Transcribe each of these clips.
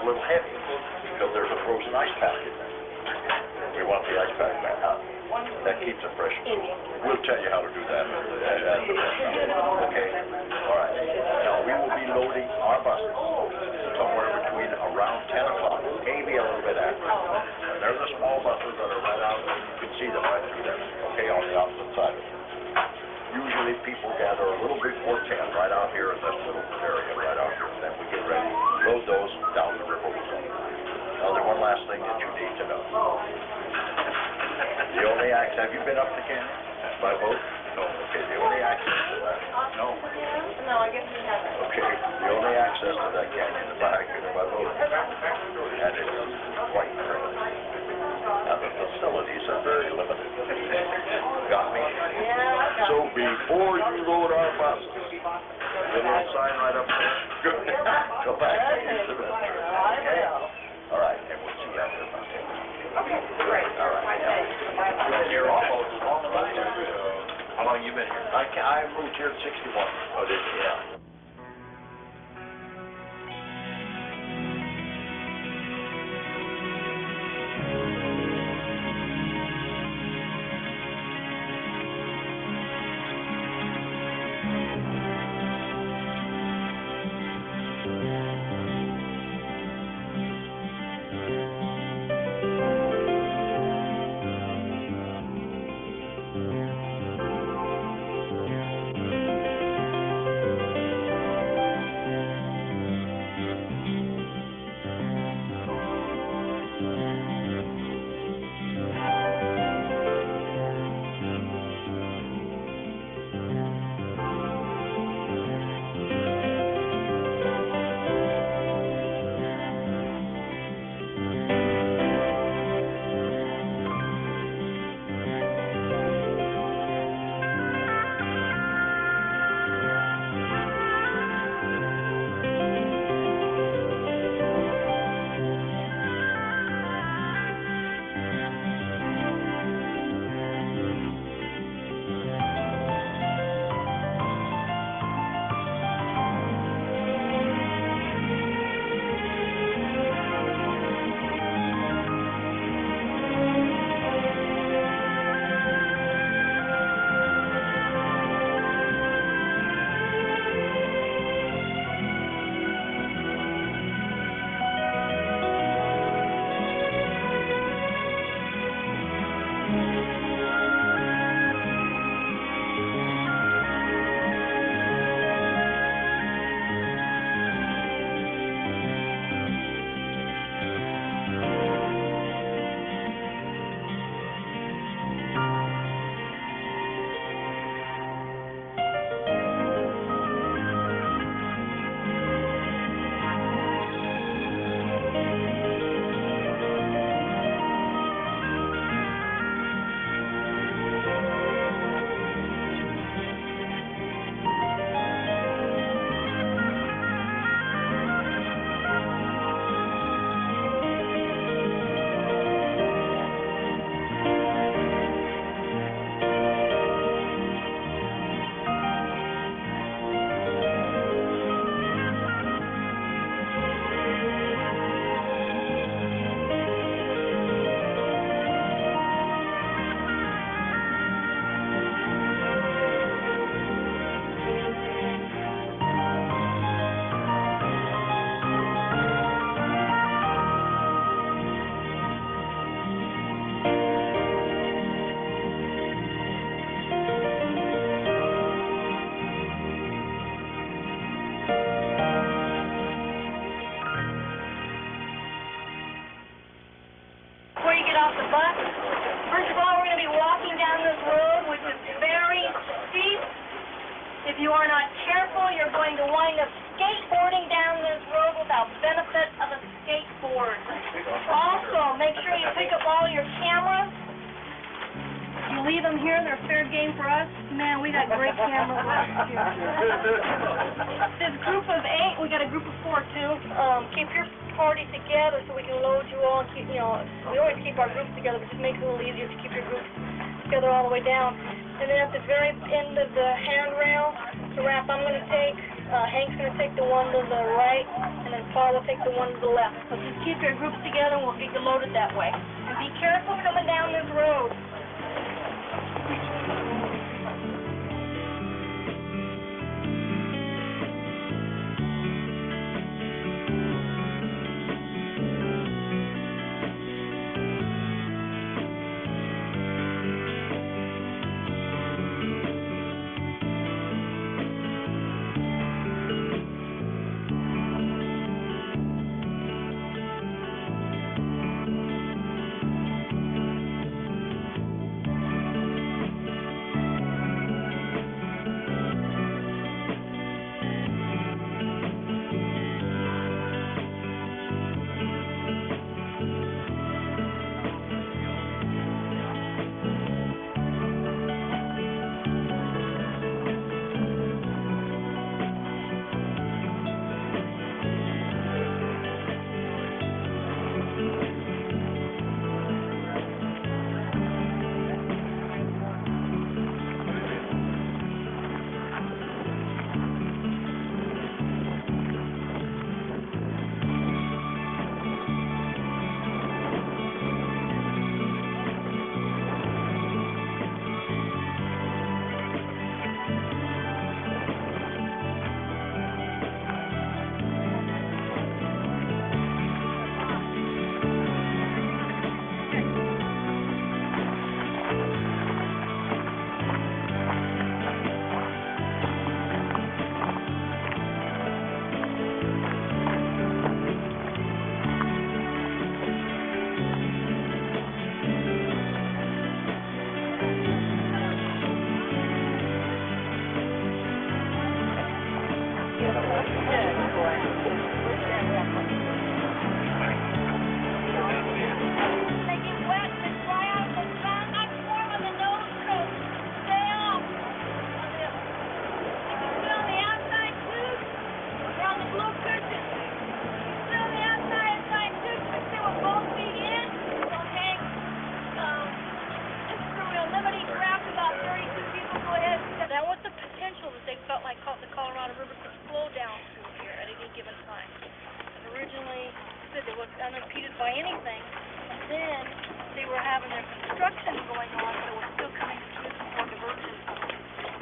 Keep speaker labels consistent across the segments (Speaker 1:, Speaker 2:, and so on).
Speaker 1: little heavy because there's a frozen ice pack in there. We want the ice pack back out. That keeps it fresh. We'll tell you how to do that at the best time. Okay? All right. Now, we will be loading our buses somewhere between around 10 o'clock, maybe a little bit after. And there's the small buses that are right out, you can see them right through there, okay, on the opposite side of it. Usually people gather a little before 10 right out here in this little area right out here, and then we get ready, load those down the river. Now, there's one last thing that you need to know. The only access, have you been up the canyon by boat? No. Okay, the only access to that, no.
Speaker 2: No, I guess we haven't.
Speaker 1: Okay, the only access to that canyon is by boat. And it's quite primitive. Now, the facilities are very limited. Got me?
Speaker 2: Yeah.
Speaker 1: So before you load our buses, a little sign right up there. Good. Go back and use the restroom. Okay? All right, and we'll see you after about 10 minutes.
Speaker 2: Okay, great.
Speaker 1: All right.
Speaker 2: Thanks.
Speaker 1: You're almost as long as I am. How long you been here? I moved here at 61. Oh, did you? Yeah.
Speaker 2: If you are not careful, you're going to wind up skateboarding down this road without benefit of a skateboard. Also, make sure you pick up all your cameras. You leave them here, they're fair game for us. Man, we got great cameras. This group of 8, we got a group of 4 too. Keep your party together so we can load you all. Keep, we always keep our groups together, but it just makes it a little easier to keep your groups together all the way down. And then at the very end of the handrail to wrap, I'm going to take Hank's going to take the one to the right, and then Paul will take the one to the left. So just keep your groups together, and we'll get you loaded that way. And be careful coming down this road. Unimpeded by anything, and then they were having their construction going on, so it was still coming to use for diversion.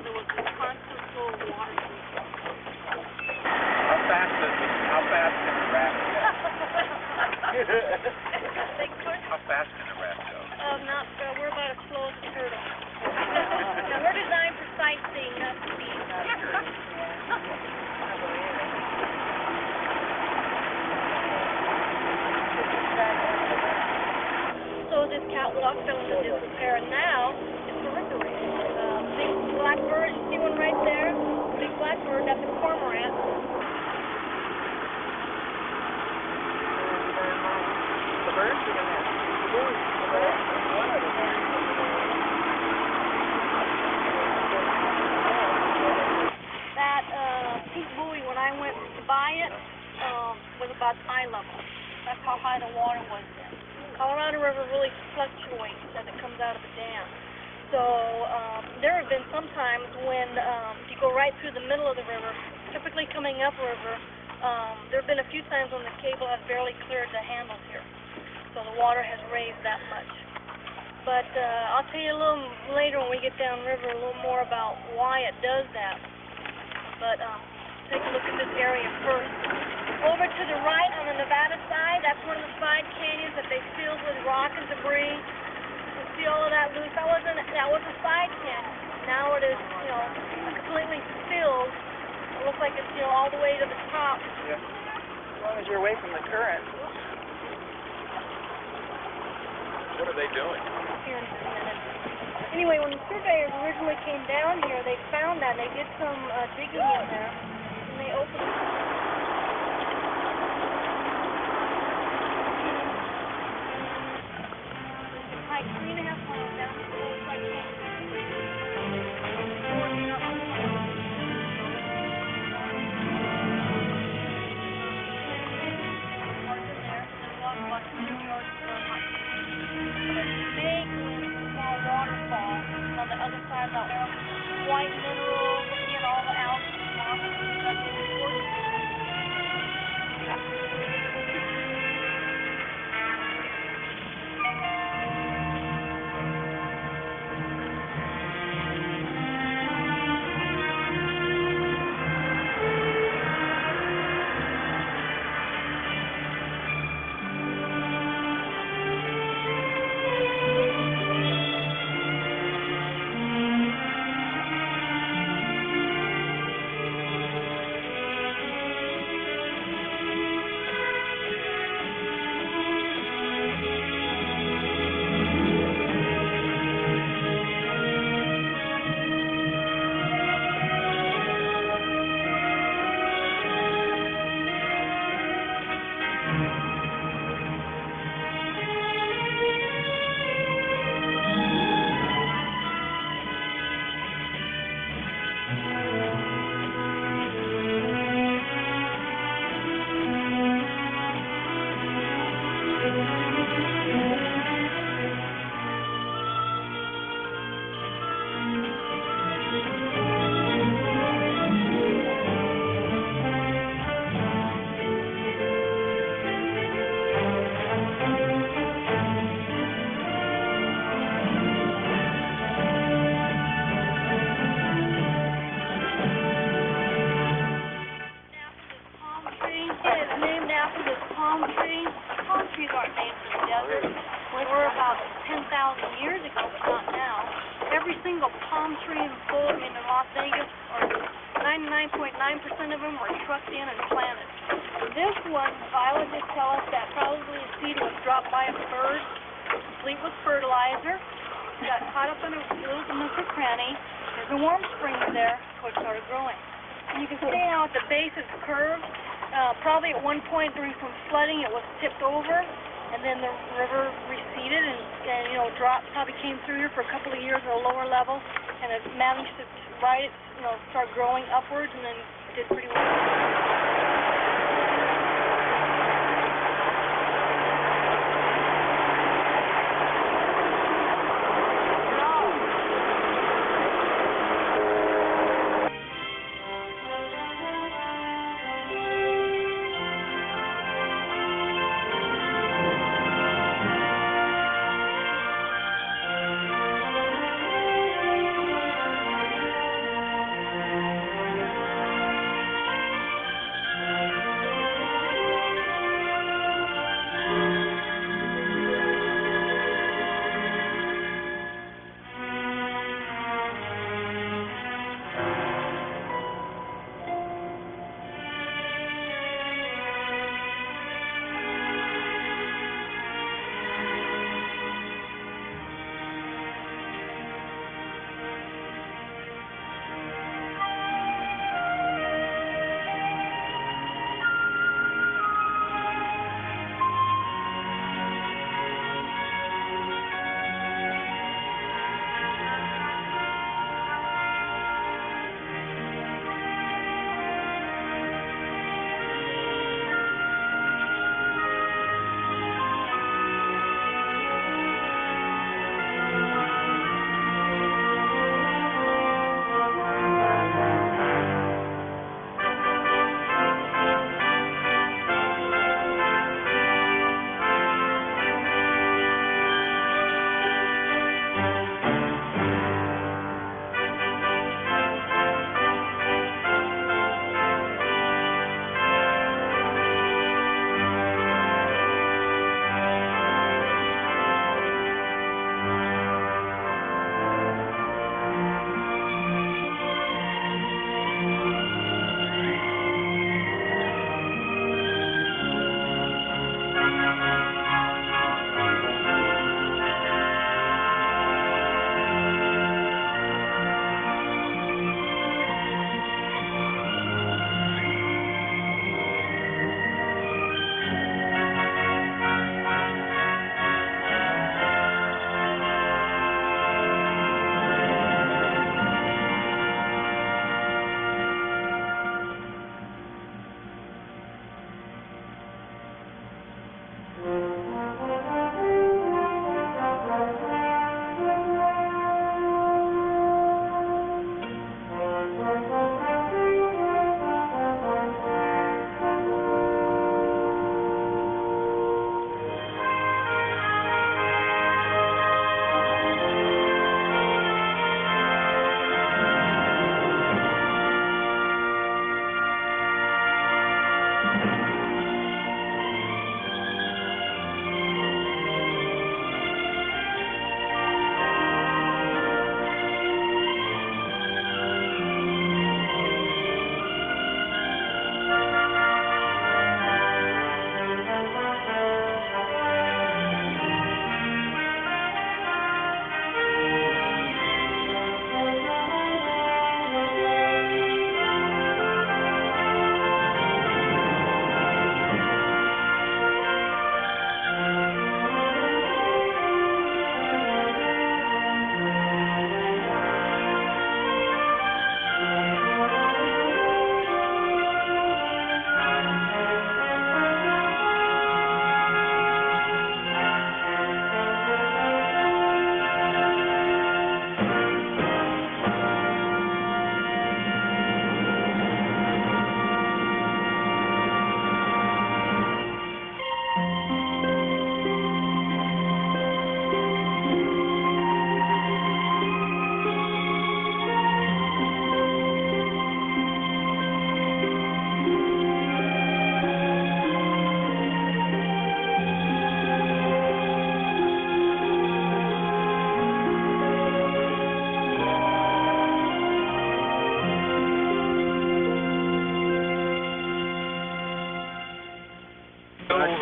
Speaker 2: There was this constant flow of water.
Speaker 3: How fast can the raft go? How fast can the raft go?
Speaker 2: We're about as slow as a turtle. Now, we're designed for sightseeing, not speed. So this catwalk fell into disrepair, and now it's proliferating. Big blackbird, you see one right there? Big blackbird, that's a cormorant.
Speaker 4: The birds are in there. The birds?
Speaker 2: That pink buoy, when I went to buy it, was about eye level. That's how high the water was then. Colorado River really fluctuates as it comes out of the dam. So there have been some times when you go right through the middle of the river, typically coming upriver, there have been a few times when the cable has barely cleared the handles here. So the water has raised that much. But I'll tell you a little later when we get downriver a little more about why it does that. But take a look at this area first. Over to the right on the Nevada side, that's one of the side canyons that they filled with rock and debris. You see all of that loose. That was a side canyon. Now it is, completely filled. It looks like it's, all the way to the top.
Speaker 4: Yeah. As long as you're away from the current.
Speaker 3: What are they doing?
Speaker 2: Here in just a minute. Anyway, when the surveyors originally came down here, they found that. They did some digging in there, and they opened it. Like 3.5 miles down the road, like big small waterfall on the other side of that white mineral, looking at all the algae and mosses and stuff. after this palm trees aren't made for the desert. They were about 10,000 years ago, but not now. Every single palm tree in Las Vegas, or 99.9% of them were trucked in and planted. This one, biologists tell us that probably a seed was dropped by a bird, complete with fertilizer, got caught up in a little nook or cranny. There's a warm spring there, so it started growing. And you can see how at the base it's curved. Probably at one point during some flooding it was tipped over, and then the river receded and dropped, probably came through here for a couple of years at a lower level, and it managed to start growing upwards, and then did pretty well.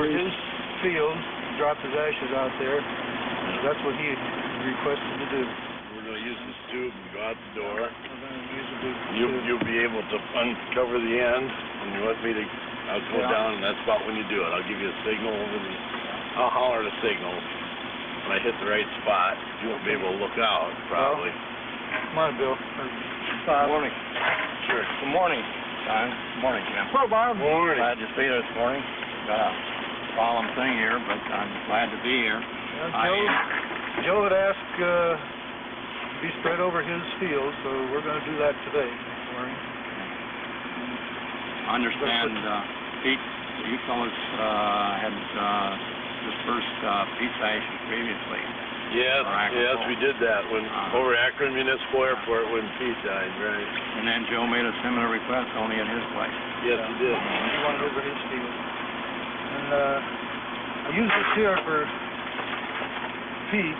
Speaker 5: over his field, drop his ashes out there. That's what he requested to do.
Speaker 6: We're gonna use this tube and go out the door.
Speaker 5: We're gonna use a big
Speaker 6: You'll be able to uncover the end, and you want me to, I'll go down, and that's about when you do it. I'll give you a signal over the, I'll holler the signal. When I hit the right spot, you won't be able to look out, probably.
Speaker 5: Come on, Bill.
Speaker 7: Good morning.
Speaker 6: Sure.
Speaker 7: Good morning, John. Good morning, Jim.
Speaker 5: Hello, Bob.
Speaker 6: Morning.
Speaker 7: Glad to see you this morning. Got a solemn thing here, but I'm glad to be here.
Speaker 5: Joe had asked to be spread over his field, so we're going to do that today.
Speaker 7: I understand, Pete, you fellas had dispersed peat ashes previously.
Speaker 6: Yes, we did that when over Akron Municipal Airport when Pete died, right?
Speaker 7: And then Joe made a similar request, only at his place.
Speaker 6: Yes, he did.
Speaker 5: He wanted over his field. And I use this here for Pete.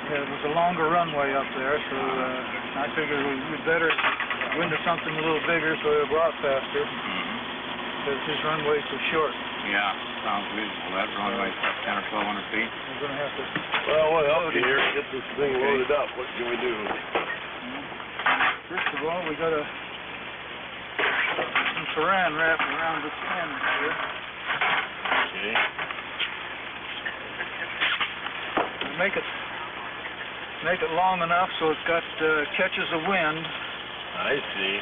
Speaker 5: There was a longer runway up there, so I figured we'd better go into something a little bigger so it'll go out faster, because his runway's so short.
Speaker 7: Yeah, sounds reasonable. That runway's 10 or 1,200 feet.
Speaker 5: We're going to have to...
Speaker 6: Well, we'll help you here. Get this thing loaded up. What can we do?
Speaker 5: First of all, we got some saran wrap around this end here.
Speaker 6: Okay.
Speaker 5: Make it long enough so it's got catches of wind.
Speaker 6: I see.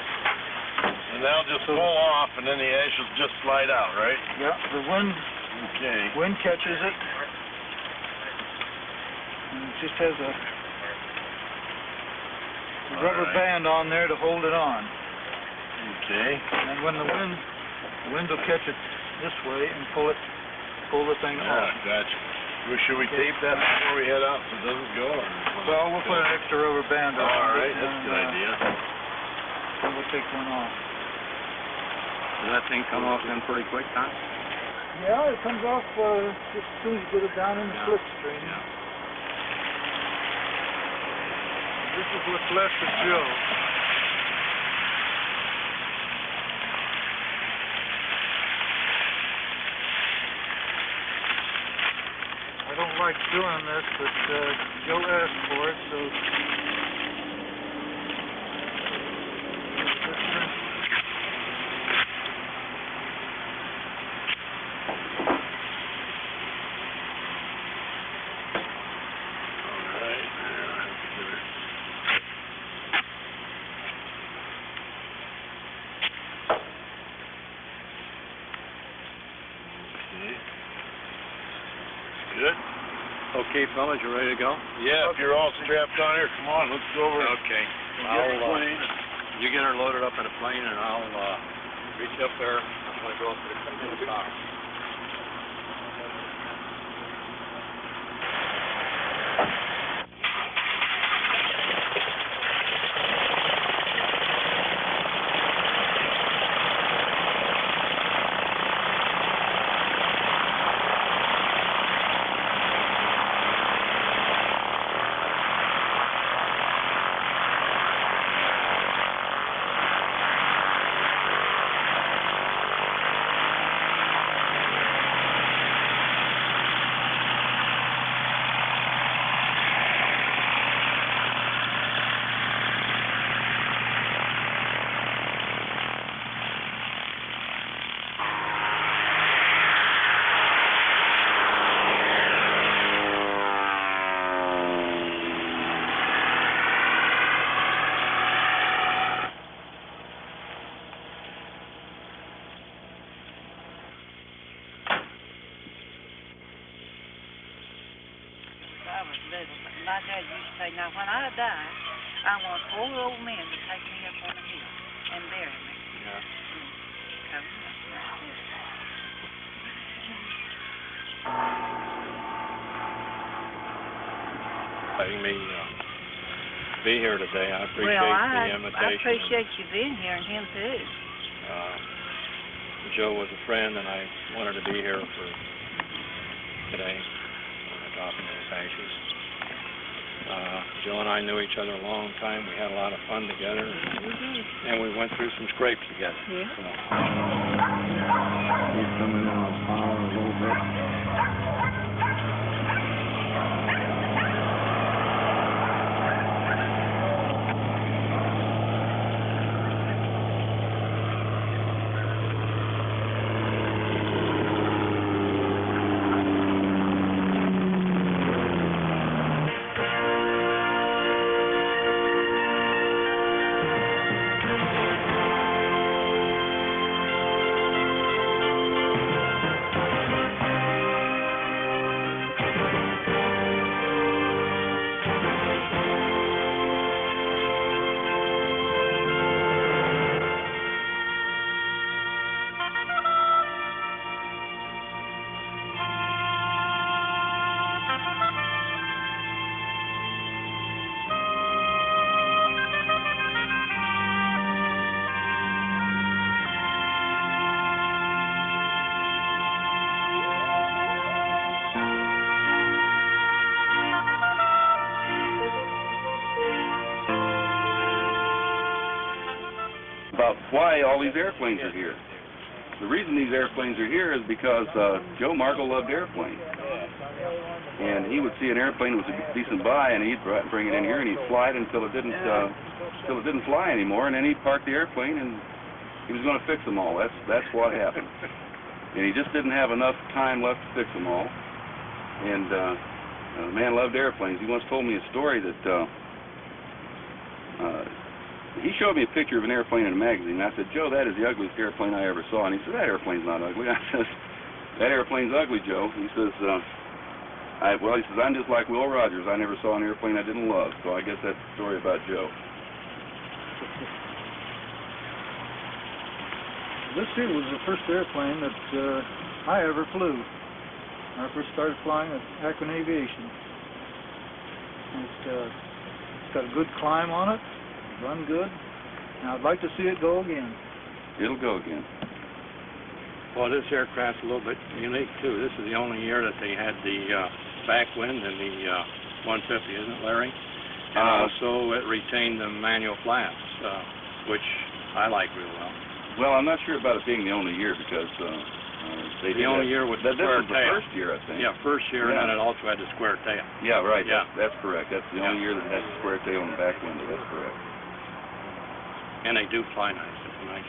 Speaker 6: And that'll just pull off, and then the ash will just slide out, right?
Speaker 5: Yeah, the wind catches it, and it just has a rubber band on there to hold it on.
Speaker 6: Okay.
Speaker 5: And when the wind will catch it this way and pull the thing off.
Speaker 6: Gotcha. Well, should we tape that before we head out so it doesn't go?
Speaker 5: Well, we'll put an extra rubber band on.
Speaker 6: All right, that's a good idea.
Speaker 5: And we'll take one off.
Speaker 7: Does that thing come off then pretty quick, Tom?
Speaker 5: Yeah, it comes off just as soon as you get it down in the slipstream.
Speaker 7: Yeah.
Speaker 5: This is what's left of Joe. I don't like doing this, but Joe asked for it, so...
Speaker 6: Good?
Speaker 7: Okay, fellas, you ready to go?
Speaker 6: Yeah, if you're all strapped on here, come on, let's go over.
Speaker 7: Okay.
Speaker 6: I'll,
Speaker 7: you get her loaded up in a plane, and I'll reach up there. I'm going to go up to the top.
Speaker 4: I was little, but my dad used to say, now when I die, I want 4 old men to take me up on the hill and bury me.
Speaker 7: Yeah. Letting me be here today. I appreciate the invitation.
Speaker 4: I appreciate you being here, and him too.
Speaker 7: Joe was a friend, and I wanted to be here for today, adopting his ashes. Joe and I knew each other a long time. We had a lot of fun together, and we went through some scrapes together.
Speaker 4: Yeah.
Speaker 7: So.
Speaker 8: why all these airplanes are here. The reason these airplanes are here is because Joe Markle loved airplanes. And he would see an airplane that was a decent buy, and he'd bring it in here, and he'd fly it until it didn't fly anymore, and then he'd park the airplane, and he was going to fix them all. That's what happened. And he just didn't have enough time left to fix them all. And the man loved airplanes. He once told me a story that he showed me a picture of an airplane in a magazine, and I said, Joe, that is the ugliest airplane I ever saw. And he said, that airplane's not ugly. I said, that airplane's ugly, Joe. He says, he says, I'm just like Will Rogers. I never saw an airplane I didn't love. So I guess that's the story about Joe.
Speaker 5: This here was the first airplane that I ever flew. When I first started flying at Akron Aviation. It's got a good climb on it, run good, and I'd like to see it go again.
Speaker 8: It'll go again.
Speaker 7: Well, this aircraft's a little bit unique, too. This is the only year that they had the backwind and the 150, isn't it, Larry? And also it retained the manual flaps, which I like real well.
Speaker 8: Well, I'm not sure about it being the only year because they
Speaker 7: The only year with the square tail.
Speaker 8: This was the first year, I think.
Speaker 7: Yeah, first year, and then it also had the square tail.
Speaker 8: Yeah, right.
Speaker 7: Yeah.
Speaker 8: That's correct. That's the only year that it has the square tail and the back window. That's correct.
Speaker 7: And they do fly nice. It's a nice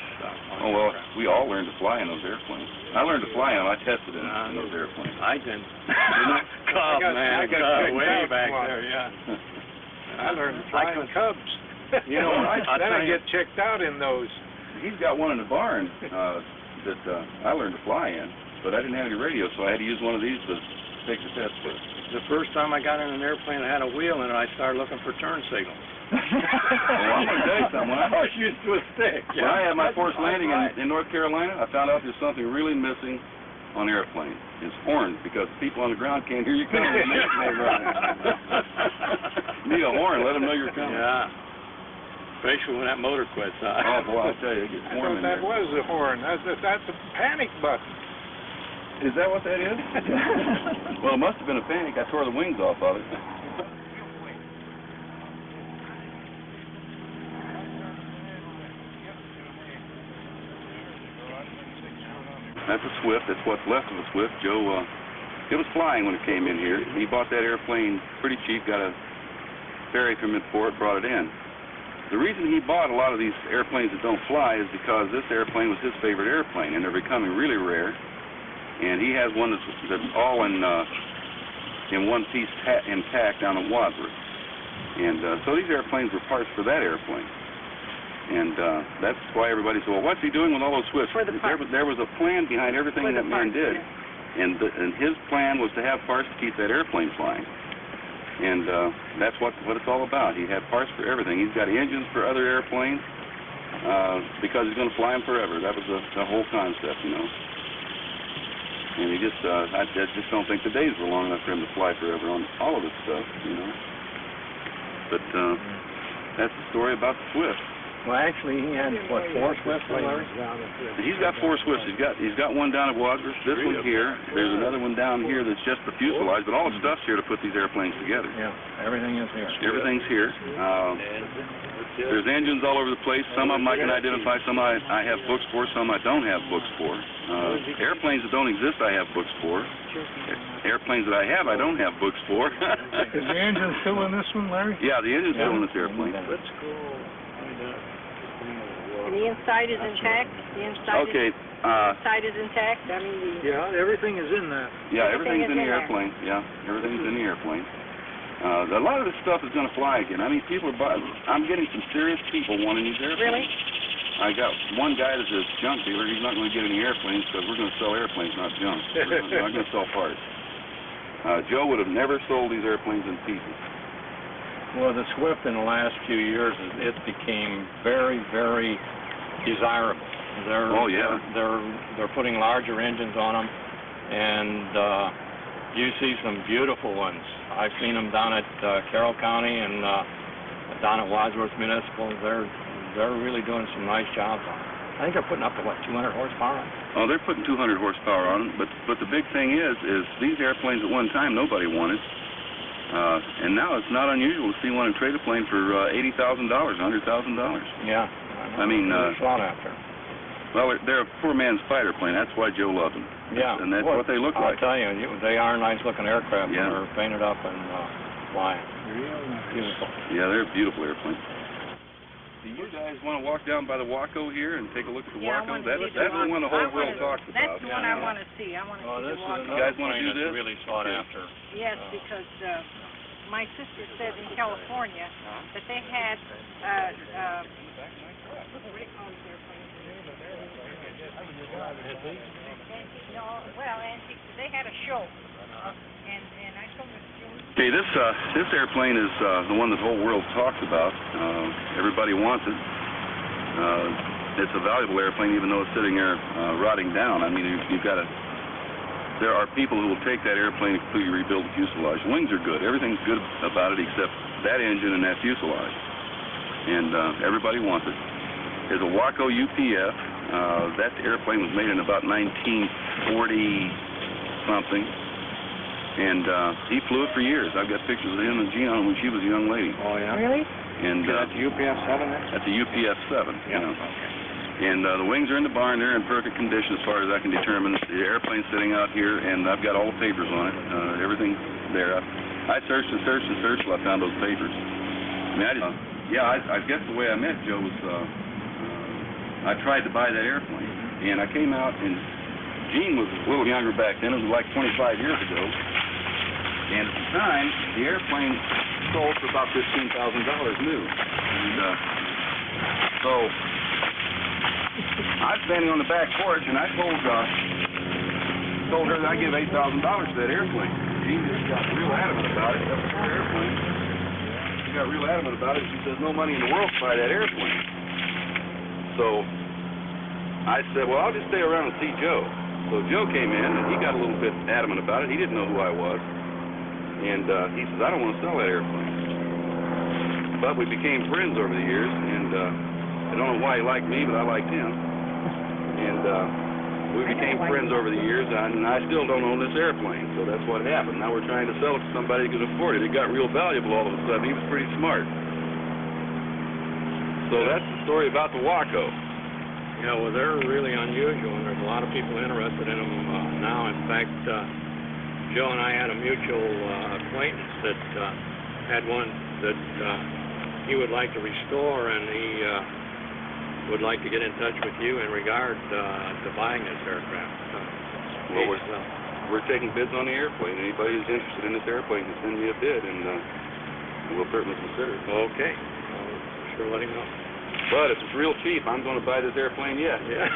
Speaker 8: Oh, well,
Speaker 7: aircraft.
Speaker 8: we all learned to fly in those airplanes. I learned to fly in them. I tested in those airplanes.
Speaker 7: I didn't.
Speaker 3: I
Speaker 7: Cub, man.
Speaker 3: got
Speaker 7: Cub, way
Speaker 3: checked out
Speaker 7: back
Speaker 3: once.
Speaker 7: there, yeah.
Speaker 3: I learned to fly in Cubs.
Speaker 7: You know,
Speaker 3: then I get checked out in those.
Speaker 8: He's got one in the barn that I learned to fly in, but I didn't have any radio, so I had to use one of these to take the test with.
Speaker 7: The first time I got in an airplane that had a wheel in it, I started looking for turn signals.
Speaker 8: Well, I'm going to tell you something. When I
Speaker 7: was used to a stick.
Speaker 8: When I had my forced landing in North Carolina, I found out there's something really missing on airplanes. It's horns, because people on the ground can't hear you coming. Need a horn, let them know you're coming.
Speaker 7: Yeah. Especially when that motor quits, huh?
Speaker 8: Oh, boy, I tell you, it gets warm in there.
Speaker 3: That was the horn. That's a panic button.
Speaker 8: Is that what that is? Well, it must have been a panic. I tore the wings off of it. That's a Swift. That's what's left of a Swift. Joe, it was flying when it came in here. He bought that airplane pretty cheap, got a ferry from Midport, brought it in. The reason he bought a lot of these airplanes that don't fly is because this airplane was his favorite airplane, and they're becoming really rare. And he has one that's all in one piece intact down at Wadsworth. And so these airplanes were parts for that airplane. And that's why everybody said, well, what's he doing with all those Swifts? There was a plan behind everything that man did. And his plan was to have parts to keep that airplane flying. And that's what it's all about. He had parts for everything. He's got engines for other airplanes because he's going to fly them forever. That was the whole concept, you know. And he just, I just don't think the days were long enough for him to fly forever on all of this stuff, you know. But that's the story about the Swift.
Speaker 7: Well, actually, he had, what, 4 Swifts, Larry?
Speaker 8: He's got 4 Swifts. He's got one down at Wadsworth, this one here. There's another one down here that's just the fuselage, but all the stuff's here to put these airplanes together.
Speaker 7: Yeah, everything is here.
Speaker 8: Everything's here. There's engines all over the place. Some of them I can identify. Some I have books for. Some I don't have books for. Airplanes that don't exist, I have books for. Airplanes that I have, I don't have books for.
Speaker 5: Is the engine still in this one, Larry?
Speaker 8: Yeah, the engine's still in this airplane.
Speaker 5: Let's go.
Speaker 2: And the inside is intact? The inside inside is intact? I mean,
Speaker 5: Yeah, everything is in that.
Speaker 8: Yeah, everything's in the airplane. Yeah, everything's in the airplane. A lot of this stuff is going to fly again. I mean, people are buying. I'm getting some serious people wanting these airplanes.
Speaker 2: Really?
Speaker 8: I got one guy that's a junk dealer. He's not going to get any airplanes because we're going to sell airplanes, not junk. We're not going to sell parts. Joe would have never sold these airplanes in pieces.
Speaker 7: Well, the Swift in the last few years, it became very, very desirable. They're putting larger engines on them, and you see some beautiful ones. I've seen them down at Carroll County and down at Wadsworth Municipal. They're really doing some nice jobs on them. I think they're putting up to, what, 200 horsepower on them?
Speaker 8: Oh, they're putting 200 horsepower on them, but the big thing is these airplanes at one time nobody wanted. And now it's not unusual to see one in trade a plane for $80,000, $100,000.
Speaker 7: Yeah,
Speaker 8: I mean,
Speaker 7: sought after.
Speaker 8: well, they're a poor man's fighter plane. That's why Joe loved them.
Speaker 7: Yeah.
Speaker 8: And that's what they look
Speaker 7: I'll
Speaker 8: like.
Speaker 7: tell you, they are nice-looking aircraft.
Speaker 8: Yeah.
Speaker 7: They're painted up and flying.
Speaker 3: Real nice.
Speaker 7: Beautiful.
Speaker 8: Yeah, they're beautiful airplanes. Do you guys want to walk down by the Waco here and take a look at the
Speaker 4: Yeah, I
Speaker 8: Waco?
Speaker 4: wanna see
Speaker 8: That's the one the whole
Speaker 4: I
Speaker 8: world
Speaker 4: wanna-
Speaker 8: talks
Speaker 4: That's
Speaker 8: about.
Speaker 4: the one I want to see. I want to
Speaker 7: Oh,
Speaker 4: see
Speaker 7: this
Speaker 4: the
Speaker 7: is
Speaker 4: Waco.
Speaker 8: You guys wanna
Speaker 7: plane
Speaker 8: do
Speaker 7: that's
Speaker 8: this?
Speaker 7: really sought after.
Speaker 4: Yes, because my sister said in California that they had, what do they call these airplanes? Antique, no, well, antique, they had a show, and I told them,
Speaker 8: Okay, this airplane is the one that the whole world talks about. Everybody wants it. It's a valuable airplane, even though it's sitting there rotting down. I mean, you've got to. There are people who will take that airplane and completely rebuild the fuselage. Wings are good. Everything's good about it except that engine and that fuselage. And everybody wants it. There's a Waco UPF. That airplane was made in about 1940-something. And he flew it for years. I've got pictures of him and Gina when she was a young lady.
Speaker 7: Oh, yeah?
Speaker 4: really?
Speaker 8: And
Speaker 7: That's UPF-7 there?
Speaker 8: at the UPF-7.
Speaker 7: Yeah.
Speaker 8: You know. And the wings are in the barn. They're in perfect condition as far as I can determine. The airplane's sitting out here, and I've got all the papers on it. Everything's there. I searched and searched and searched till I found those papers. I mean, I guess the way I met Joe was I tried to buy that airplane, and I came out, and Gene was a little younger back then. It was like 25 years ago. And at the time, the airplane sold for about $15,000 new. And so I was standing on the back porch, and I told her that I'd give $8,000 to that airplane. She just got real adamant about it. That was her airplane. She got real adamant about it. She says, no money in the world to buy that airplane. So I said, well, I'll just stay around and see Joe. So Joe came in, and he got a little bit adamant about it. He didn't know who I was. And he says, I don't want to sell that airplane. But we became friends over the years, and I don't know why he liked me, but I liked him. And we became friends over the years, and I still don't own this airplane, so that's what happened. Now we're trying to sell it to somebody who can afford it. It got real valuable all of a sudden. He was pretty smart. So that's the story about the Waco.
Speaker 7: Yeah, well, they're really unusual, and there's a lot of people interested in them now. In fact, Joe and I had a mutual acquaintance that had one that he would like to restore, and he would like to get in touch with you in regard to buying this aircraft.
Speaker 8: Well, we're taking bids on the airplane. Anybody who's interested in this airplane can send me a bid, and we'll certainly consider it.
Speaker 7: Okay. I'll sure let him know.
Speaker 8: But if it's real cheap, I'm going to buy this airplane yet.
Speaker 7: Yeah.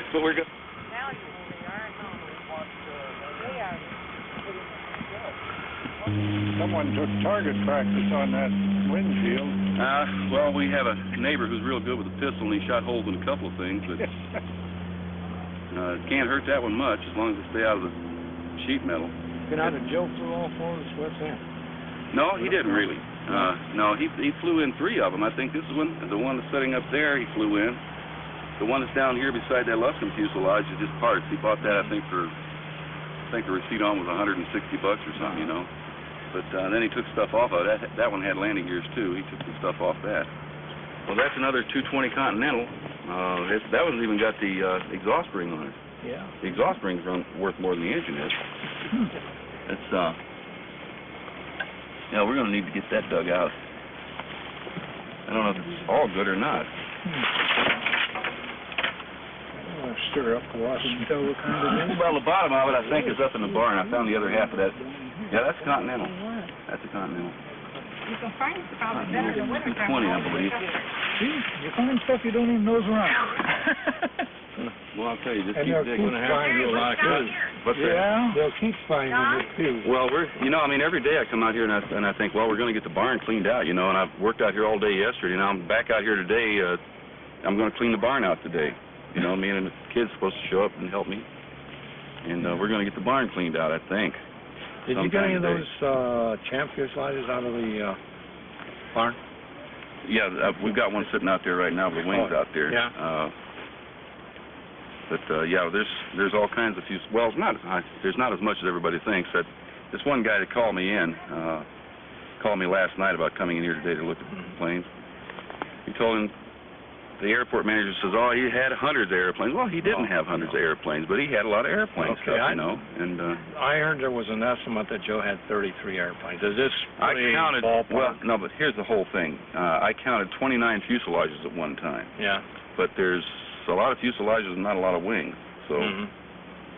Speaker 8: But we're going.
Speaker 4: Valuable they are, they are.
Speaker 3: Someone took target practice on that windshield.
Speaker 8: Well, we have a neighbor who's real good with a pistol, and he shot holes in a couple of things, but can't hurt that one much as long as it stay out of the sheet metal.
Speaker 3: Been out of Joe flew all four of the Swiss in.
Speaker 8: No, he didn't really. No, he flew in 3 of them. I think this is the one that's sitting up there. He flew in. The one that's down here beside that Luscombe fuselage is just parts. He bought that, I think the receipt on was $160 or something, you know. But then he took stuff off of it. That one had landing gears too. He took some stuff off that. Well, that's another 220 Continental. That one's even got the exhaust ring on it.
Speaker 3: Yeah.
Speaker 8: The exhaust ring's worth more than the engine is. It's yeah, we're going to need to get that dug out. I don't know if it's all good or not.
Speaker 3: Stir up the water and tell what kind of it is.
Speaker 8: Well, the bottom of it, I think, is up in the barn. I found the other half of that. Yeah, that's Continental. That's a Continental.
Speaker 4: You can find it probably better in the winter time.
Speaker 8: 220, I believe.
Speaker 5: See, you find stuff you don't even know's around.
Speaker 8: Well, I'll tell you, just
Speaker 3: And
Speaker 8: keep
Speaker 3: they'll
Speaker 8: digging.
Speaker 3: keep finding a lot of good.
Speaker 8: What's that?
Speaker 3: Yeah, they'll keep finding it too.
Speaker 8: Well, every day I come out here and I think, well, we're going to get the barn cleaned out, and I've worked out here all day yesterday. Now I'm back out here today. I'm going to clean the barn out today. Me and the kid's supposed to show up and help me, and we're going to get the barn cleaned out, I think.
Speaker 3: Did you get any of those champ fuselages out of the barn?
Speaker 8: Yeah, we've got one sitting out there right now, the wings out there.
Speaker 3: Yeah.
Speaker 8: But yeah, there's all kinds of well, there's not as much as everybody thinks. This one guy that called me called me last night about coming in here today to look at the planes. He told him the airport manager says, oh, he had hundreds of airplanes. Well, he didn't have hundreds of airplanes, but he had a lot of airplane stuff, you know. And
Speaker 3: I heard there was an estimate that Joe had 33 airplanes. Is this
Speaker 8: I
Speaker 3: pretty
Speaker 8: counted,
Speaker 3: ballpark?
Speaker 8: well, no, but here's the whole thing. I counted 29 fuselages at one time.
Speaker 3: Yeah.
Speaker 8: But there's a lot of fuselages and not a lot of wings. So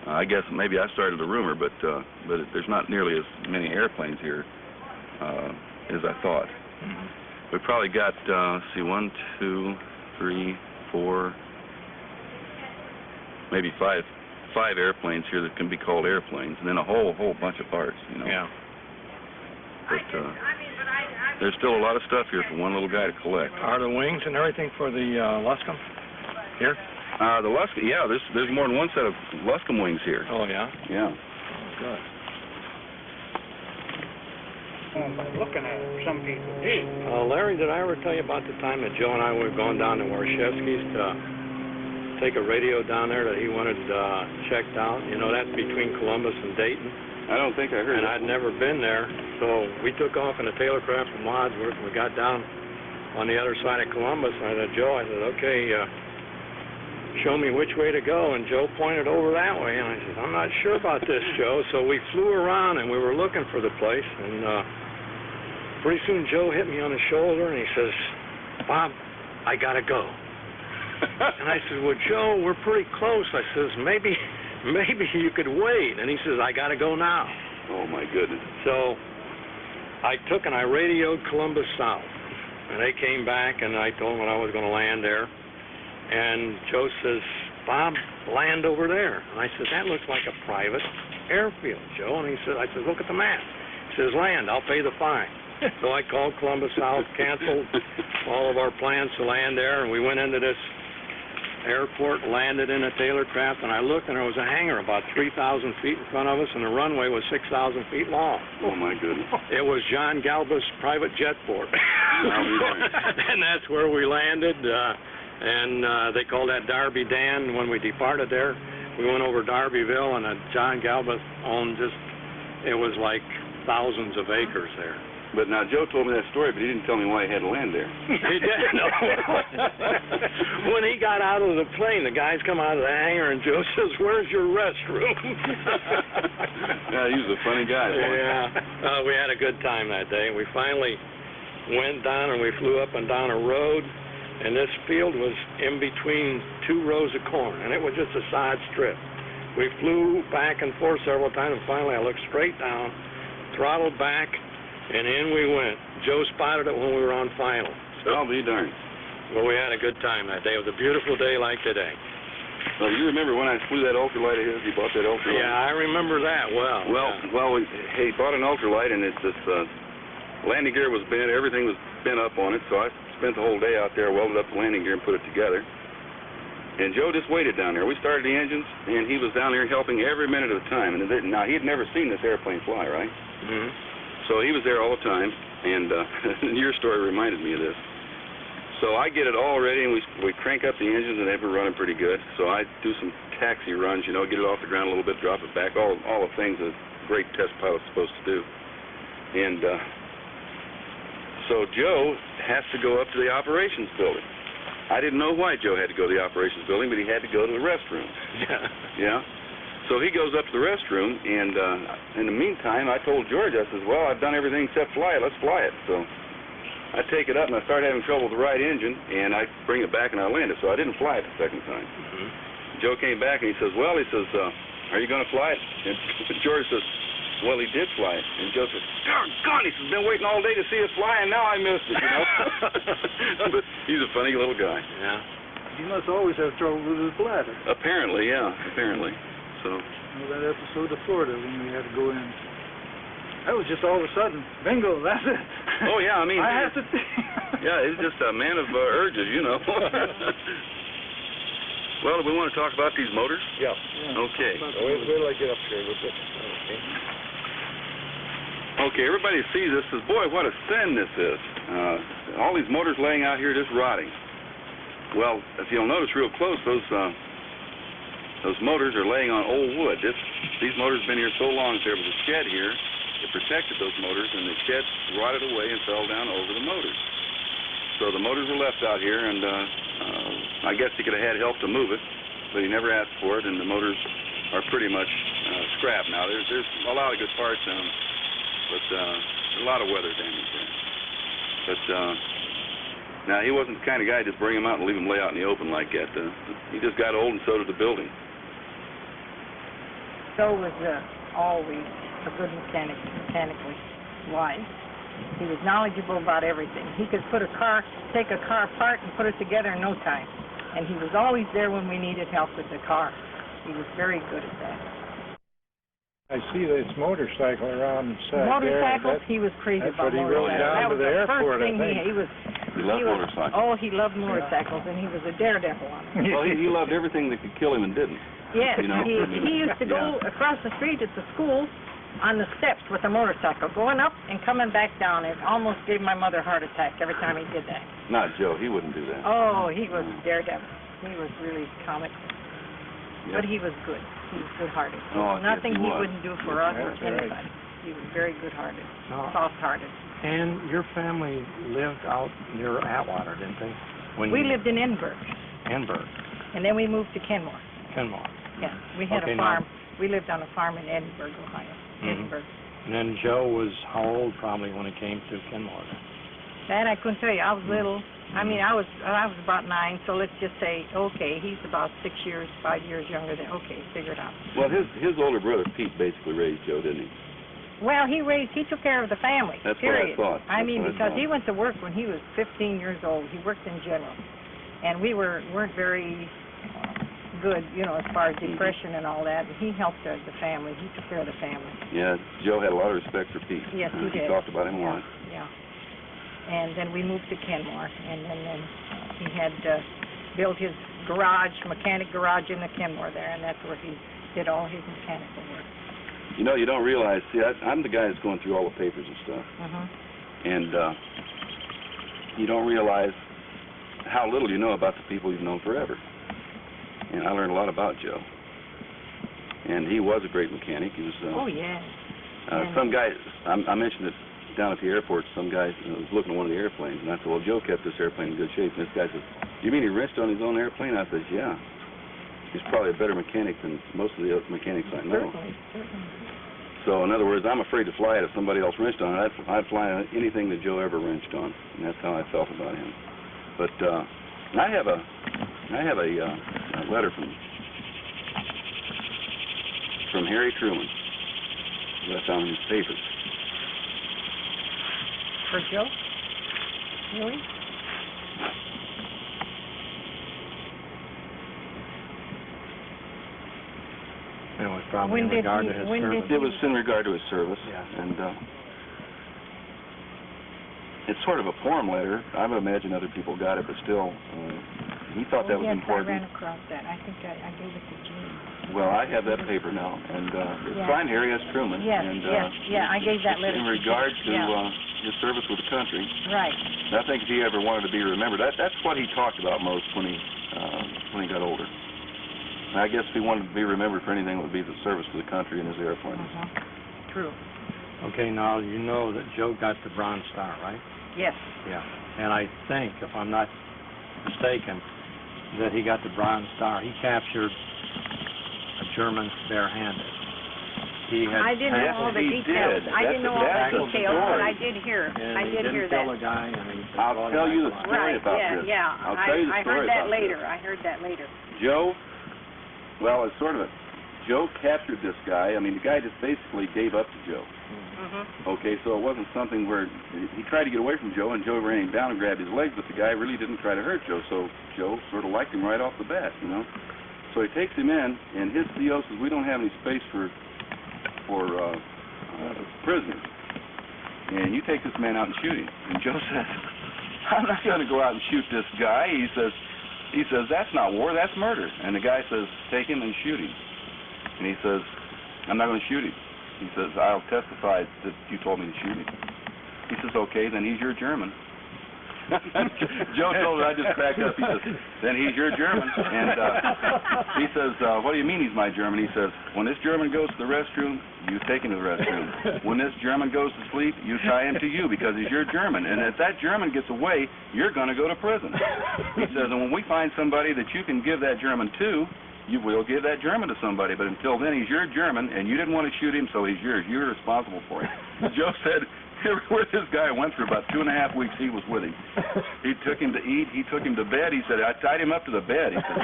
Speaker 8: I guess maybe I started a rumor, but there's not nearly as many airplanes here as I thought. We probably got, let's see, 1, 2, 3, 4, maybe five airplanes here that can be called airplanes, and then a whole bunch of parts, you know.
Speaker 3: Yeah.
Speaker 8: But there's still a lot of stuff here for one little guy to collect.
Speaker 3: Are the wings and everything for the Luscombe here?
Speaker 8: The Luscombe, yeah, there's more than one set of Luscombe wings here.
Speaker 3: Oh, yeah?
Speaker 8: Yeah.
Speaker 3: Oh, good.
Speaker 5: Looking at it, some people did.
Speaker 7: Larry, did I ever tell you about the time that Joe and I were going down to Warshevsky's to take a radio down there that he wanted checked out? You know, that's between Columbus and Dayton.
Speaker 8: I don't think I heard
Speaker 7: And
Speaker 8: that.
Speaker 7: I'd never been there, so we took off in a Taylorcraft from Wadsworth, and we got down on the other side of Columbus, and I said, Joe, okay, show me which way to go, and Joe pointed over that way, and I said, I'm not sure about this, Joe. So we flew around, and we were looking for the place, and pretty soon Joe hit me on the shoulder, and he says, Bob, I gotta go. And I said, well, Joe, we're pretty close. I says, maybe you could wait. And he says, I gotta go now.
Speaker 8: Oh, my goodness.
Speaker 7: So I took and I radioed Columbus South, and they came back, and I told them when I was going to land there. And Joe says, Bob, land over there. And I said, that looks like a private airfield, Joe. And I said, look at the map. He says, land, I'll pay the fine. So I called Columbus South, canceled all of our plans to land there, and we went into this airport, landed in a Taylorcraft, and I looked, and there was a hangar about 3,000 feet in front of us, and the runway was 6,000 feet long.
Speaker 8: Oh, my goodness.
Speaker 7: It was John Galba's private jet port. And that's where we landed, and they called that Darby Dan. When we departed there, we went over Darbyville, and John Galba owned it was like thousands of acres there.
Speaker 8: But now, Joe told me that story, but he didn't tell me why he had to land there.
Speaker 7: He did, no. When he got out of the plane, the guys come out of the hangar, and Joe says, where's your restroom?
Speaker 8: Yeah, he was a funny guy.
Speaker 7: Yeah. We had a good time that day. We finally went down, and we flew up and down a road, and this field was in between 2 rows of corn, and it was just a side strip. We flew back and forth several times, and finally I looked straight down, throttled back, and in we went. Joe spotted it when we were on final.
Speaker 8: So, I'll be darned.
Speaker 7: Well, we had a good time that day. It was a beautiful day like today.
Speaker 8: Well, you remember when I flew that ultralight of his? He bought that ultralight.
Speaker 7: Yeah, I remember that well.
Speaker 8: Well, he bought an ultralight, and it's this landing gear was bent. Everything was bent up on it, so I spent the whole day out there, welded up the landing gear, and put it together. And Joe just waited down there. We started the engines, and he was down there helping every minute of the time. And now, he had never seen this airplane fly, right?
Speaker 7: Mm-hmm.
Speaker 8: So he was there all the time, and your story reminded me of this. So I get it all ready, and we crank up the engines, and they've been running pretty good. So I do some taxi runs, you know, get it off the ground a little bit, drop it back, all the things a great test pilot's supposed to do. And so Joe has to go up to the operations building. I didn't know why Joe had to go to the operations building, but he had to go to the restroom. Yeah. So he goes up to the restroom, and in the meantime, I told George, I says, well, I've done everything except fly it. Let's fly it. So I take it up, and I start having trouble with the right engine, and I bring it back, and I land it. So I didn't fly it the second time. Joe came back, and he says, well, are you going to fly it? And George says, well, he did fly it. And Joe says, doggone, he says, been waiting all day to see it fly, and now I missed it, you know. But he's a funny little guy.
Speaker 7: Yeah.
Speaker 5: He must always have trouble with his bladder.
Speaker 8: Apparently, yeah, apparently. So.
Speaker 5: Well, that episode of Florida when we had to go in. That was just all of a sudden, bingo, that's it.
Speaker 8: Oh, yeah, I mean.
Speaker 5: I have to.
Speaker 8: Yeah, he's just a man of urges, you know. Well, do we want to talk about these motors?
Speaker 7: Yeah.
Speaker 8: Okay.
Speaker 7: Wait till I get up here a little bit.
Speaker 8: Okay, everybody sees this says, boy, what a sin this is. All these motors laying out here just rotting. Well, if you'll notice real close, those motors are laying on old wood. These motors have been here so long that there was a shed here that protected those motors, and the shed rotted away and fell down over the motors. So the motors were left out here, and I guess he could have had help to move it, but he never asked for it, and the motors are pretty much scrap now. There's a lot of good parts in them, but a lot of weather damage there. But now, he wasn't the kind of guy to just bring them out and leave them lay out in the open like that. He just got old, and so did the building.
Speaker 4: Joe was always a good mechanic, mechanically wise. He was knowledgeable about everything. He could take a car apart and put it together in no time. And he was always there when we needed help with the car. He was very good at that.
Speaker 3: I see this motorcycle around the side
Speaker 4: Motorcycles,
Speaker 3: there.
Speaker 4: he was crazy
Speaker 3: That's
Speaker 4: about
Speaker 3: what he rode
Speaker 4: motorcycles.
Speaker 3: down
Speaker 4: That
Speaker 3: to
Speaker 4: was
Speaker 3: the
Speaker 4: the
Speaker 3: airport,
Speaker 4: first
Speaker 3: I
Speaker 4: thing
Speaker 3: think.
Speaker 8: He loved motorcycles.
Speaker 4: Oh, he loved motorcycles, and he was a daredevil on them.
Speaker 8: Well, he loved everything that could kill him and didn't.
Speaker 4: Yes,
Speaker 8: You know,
Speaker 4: he used to go across the street at the school on the steps with a motorcycle, going up and coming back down. It almost gave my mother a heart attack every time he did that.
Speaker 8: Not Joe. He wouldn't do that.
Speaker 4: Oh, he was a daredevil. He was really comical.
Speaker 8: Yep.
Speaker 4: But he was good. He was good-hearted.
Speaker 8: Oh, yes,
Speaker 4: Nothing
Speaker 8: he
Speaker 4: he
Speaker 8: was.
Speaker 4: wouldn't do for us or
Speaker 3: That's right.
Speaker 4: anybody. He was very good-hearted,
Speaker 7: Oh.
Speaker 4: soft-hearted.
Speaker 7: And your family lived out near Atwater, didn't they?
Speaker 4: We lived in Edinburgh,
Speaker 7: Edinburgh,
Speaker 4: and then we moved to Kenmore.
Speaker 7: Kenmore.
Speaker 4: Yeah, we had
Speaker 7: Okay,
Speaker 4: a
Speaker 7: now-
Speaker 4: farm. We lived on a farm in Edinburgh, Ohio.
Speaker 7: Mhm.
Speaker 4: Edinburgh.
Speaker 7: And then Joe was how old probably when it came to Kenmore then?
Speaker 4: That I couldn't tell you. I was little. I mean, I was about 9, so let's just say, okay, he's about 5 years younger than, okay, figure it out.
Speaker 8: Well, his older brother, Pete, basically raised Joe, didn't he?
Speaker 4: Well, he took care of the family,
Speaker 8: That's what I
Speaker 4: period.
Speaker 8: thought.
Speaker 4: I
Speaker 8: That's
Speaker 4: mean,
Speaker 8: what I
Speaker 4: because
Speaker 8: thought.
Speaker 4: he went to work when he was 15 years old. He worked in general. And we weren't very good, you know, as far as depression and all that. He helped the family. He took care of the family.
Speaker 8: Yeah, Joe had a lot of respect for Pete.
Speaker 4: Yes, he did.
Speaker 8: He talked about him a lot.
Speaker 4: Yeah. And then we moved to Kenmore, and then he had built his mechanic garage in the Kenmore there, and that's where he did all his mechanical work.
Speaker 8: You know, you don't realize, see, I'm the guy that's going through all the papers and stuff, and you don't realize how little you know about the people you've known forever. And I learned a lot about Joe. And he was a great mechanic. He was,
Speaker 4: Oh, yeah.
Speaker 8: some guy, I mentioned it down at the airport, some guy was looking at one of the airplanes, and I said, well, Joe kept this airplane in good shape. And this guy says, you mean he wrenched on his own airplane? I said, yeah. He's probably a better mechanic than most of the other mechanics I know.
Speaker 4: Certainly.
Speaker 8: So, in other words, I'm afraid to fly it if somebody else wrenched on it. I'd fly anything that Joe ever wrenched on, and that's how I felt about him. But I have a letter from Harry Truman that I found in his papers.
Speaker 4: For Joe? Really?
Speaker 7: It was probably in
Speaker 4: When did
Speaker 7: regard
Speaker 4: he-
Speaker 7: to his
Speaker 4: when did
Speaker 7: service.
Speaker 8: It was in regard to his service,
Speaker 7: Yeah.
Speaker 8: and it's sort of a form letter. I would imagine other people got it, but still, he thought that was
Speaker 4: yes,
Speaker 8: important.
Speaker 4: I ran across that. I think I gave it to Jean.
Speaker 8: Well, I have that paper now, and it's
Speaker 4: Yeah.
Speaker 8: signed Harry S. Truman.
Speaker 4: Yes,
Speaker 8: and,
Speaker 4: yes, yeah, I gave that
Speaker 8: it's
Speaker 4: letter
Speaker 8: in
Speaker 4: to
Speaker 8: regard
Speaker 4: Jean,
Speaker 8: to
Speaker 4: yeah.
Speaker 8: his service with the country.
Speaker 4: Right.
Speaker 8: And I think if he ever wanted to be remembered, that's what he talked about most when he got older. And I guess if he wanted to be remembered for anything, it would be the service to the country in his airplanes.
Speaker 4: True.
Speaker 7: Okay, now you know that Joe got the Bronze Star, right?
Speaker 4: Yes.
Speaker 7: Yeah. And I think, if I'm not mistaken, that he got the Bronze Star. He captured a German barehanded. He had
Speaker 4: I didn't know all the
Speaker 8: he
Speaker 4: details.
Speaker 8: did.
Speaker 4: I didn't know all
Speaker 8: That's
Speaker 4: the
Speaker 8: the
Speaker 4: details, but
Speaker 8: story.
Speaker 4: I did hear.
Speaker 7: And
Speaker 4: I
Speaker 7: he
Speaker 4: did
Speaker 7: didn't
Speaker 4: hear
Speaker 7: kill
Speaker 4: that.
Speaker 7: a guy, and he
Speaker 8: I'll tell you the story
Speaker 4: Right,
Speaker 8: about
Speaker 4: yeah,
Speaker 8: this.
Speaker 4: yeah.
Speaker 8: I'll tell you the
Speaker 4: I
Speaker 8: story
Speaker 4: heard that
Speaker 8: about
Speaker 4: later.
Speaker 8: this.
Speaker 4: I heard that later.
Speaker 8: Joe, well, it's sort of Joe captured this guy. I mean, the guy just basically gave up to Joe. Okay, so it wasn't something where he tried to get away from Joe, and Joe ran him down and grabbed his leg, but the guy really didn't try to hurt Joe, so Joe sort of liked him right off the bat, you know. So he takes him in, and his CO says, we don't have any space for prisoners, and you take this man out and shoot him. And Joe says, I'm not going to go out and shoot this guy. He says, that's not war, that's murder. And the guy says, take him and shoot him. And he says, I'm not going to shoot him. He says, I'll testify that you told me to shoot him. He says, okay, then he's your German. Joe told me, I just cracked up. He says, then he's your German. And he says, what do you mean he's my German? He says, when this German goes to the restroom, you take him to the restroom. When this German goes to sleep, you tie him to you because he's your German. And if that German gets away, you're going to go to prison. He says, and when we find somebody that you can give that German to, you will give that German to somebody. But until then, he's your German, and you didn't want to shoot him, so he's yours. You're responsible for him. Joe said, everywhere this guy went for about 2.5 weeks, he was with him. He took him to eat. He took him to bed. He said, I tied him up to the bed. He said,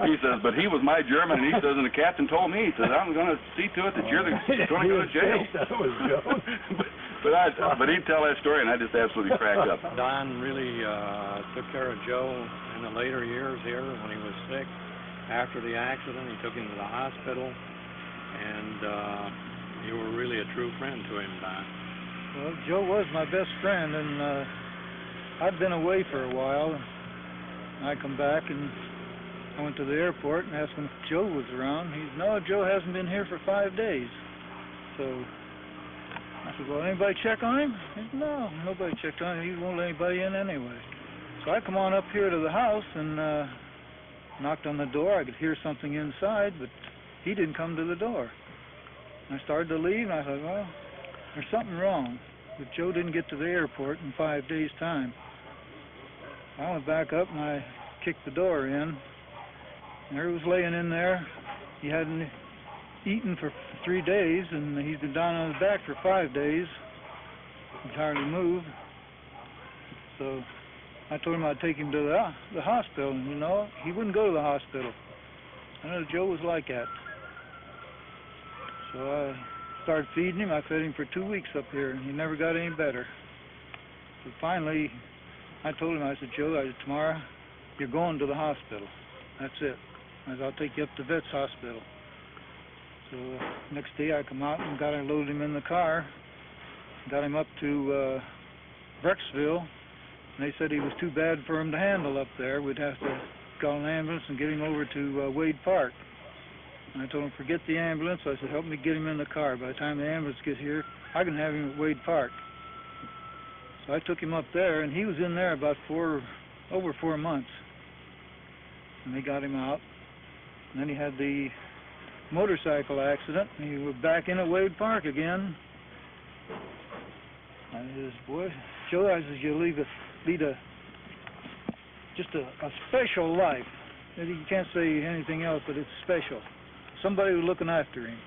Speaker 8: he says, but he was my German, and he says, and the captain told me, he says, I'm going to see to it that you're going to go to jail.
Speaker 3: That was Joe.
Speaker 8: But he'd tell that story, and I just absolutely cracked up.
Speaker 7: Don really took care of Joe in the later years here when he was sick. After the accident, he took him to the hospital, and you were really a true friend to him, Don.
Speaker 5: Well, Joe was my best friend, and I'd been away for a while. And I come back, and I went to the airport and asked him if Joe was around. He said, no, Joe hasn't been here for 5 days. So I said, well, anybody check on him? He said, no, nobody checked on him. He won't let anybody in anyway. So I come on up here to the house and knocked on the door. I could hear something inside, but he didn't come to the door. I started to leave, and I thought, well, there's something wrong. But Joe didn't get to the airport in 5 days' time. I went back up, and I kicked the door in, and there he was laying in there. He hadn't eaten for 3 days, and he's been down on his back for 5 days. He'd hardly moved. So I told him I'd take him to the hospital, and you know, he wouldn't go to the hospital. I know Joe was like that. So I started feeding him. I fed him for 2 weeks up here, and he never got any better. So finally, I told him, I said, Joe, I said, tomorrow you're going to the hospital. That's it. I said, I'll take you up to Vet's Hospital. So next day I come out and got him, loaded him in the car, got him up to Brecksville. And they said he was too bad for him to handle up there. We'd have to call an ambulance and get him over to Wade Park. And I told him, forget the ambulance. I said, help me get him in the car. By the time the ambulance gets here, I can have him at Wade Park. So I took him up there, and he was in there about over 4 months. And they got him out. And then he had the motorcycle accident, and he was back in at Wade Park again. I says, boy, Joe, I says, you lead just a special life. You can't say anything else, but it's special. Somebody was looking after him.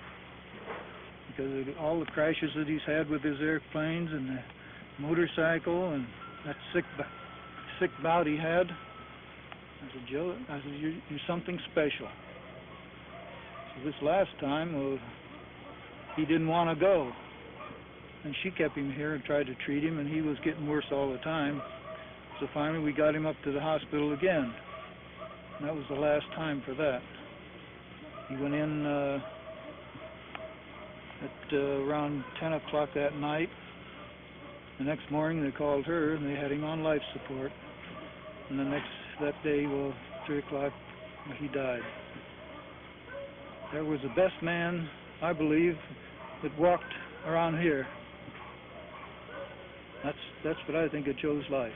Speaker 5: Because of all the crashes that he's had with his airplanes and the motorcycle and that sick bout he had. I said, Joe, I said, you're something special. So this last time, well, he didn't want to go. And she kept him here and tried to treat him, and he was getting worse all the time. So finally we got him up to the hospital again. And that was the last time for that. He went in at around 10 o'clock that night. The next morning they called her, and they had him on life support. And that day, well, 3 o'clock, he died. There was the best man, I believe, that walked around here. That's what I think of Joe's life.